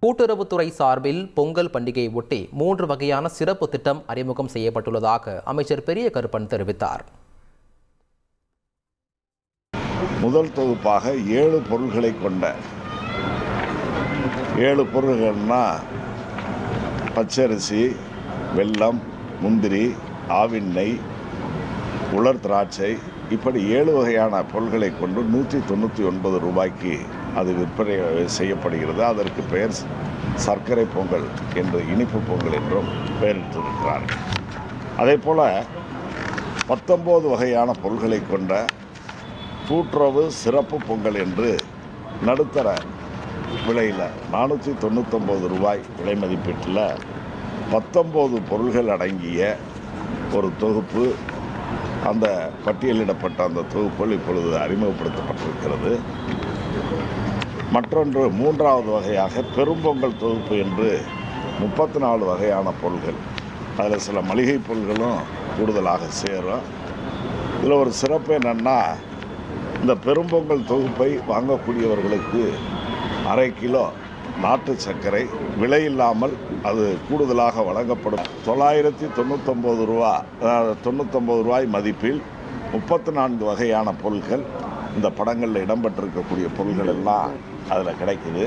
கூட்டுறவுத்துறை சார்பில் பொங்கல் பண்டிகையை ஒட்டி 3 வகையான சிறப்பு திட்டம் அறிமுகம் செய்யப்பட்டுள்ளதாக அமைச்சர் பெரிய கருப்பன் தெரிவித்தார். முதல் தொகுப்பாக 7 பொருள்களை கொண்ட 7 பொருள்கள்னா பச்சரிசி, வெல்லம், முந்திரி, ஆவின் நெய், உலர் திராட்சை, இப்படி 7 வகையான பொருள்களை கொண்டு 199 ரூபாய்க்கு அது விற்பனை செய்யப்படுகிறது. அதற்கு பெயர் சர்க்கரை பொங்கல் என்று, இனிப்பு பொங்கல் என்றும் பெயரிட்டிருக்கிறார்கள். அதே போல் 19 வகையான பொருள்களை கொண்ட கூட்டுறவு சிறப்பு பொங்கல் என்று நடுத்தர விலையில் 499 ரூபாய் விலை மதிப்பீட்டில் 19 பொருள்கள் அடங்கிய ஒரு தொகுப்பு, அந்த பட்டியலிடப்பட்ட அந்த தொகுப்புகள் இப்பொழுது அறிமுகப்படுத்தப்பட்டிருக்கிறது. மற்றொன்று 3வது வகையாக பெரும்பொங்கல் தொகுப்பு என்று 34 வகையான பொருள்கள், அதில் சில மளிகை பொருள்களும் கூடுதலாக சேரும். இதில் ஒரு சிறப்பு என்னென்னா, இந்த பெரும்பொங்கல் தொகுப்பை வாங்கக்கூடியவர்களுக்கு 1/2 கிலோ நாட்டு சர்க்கரை விலையில்லாமல் அது கூடுதலாக வழங்கப்படும். 999 ரூபாய் மதிப்பில் 34 வகையான பொருட்கள், இந்த படங்களில் இடம்பெற்றிருக்கக்கூடிய பொருள்கள் எல்லாம் அதில் கிடைக்குது.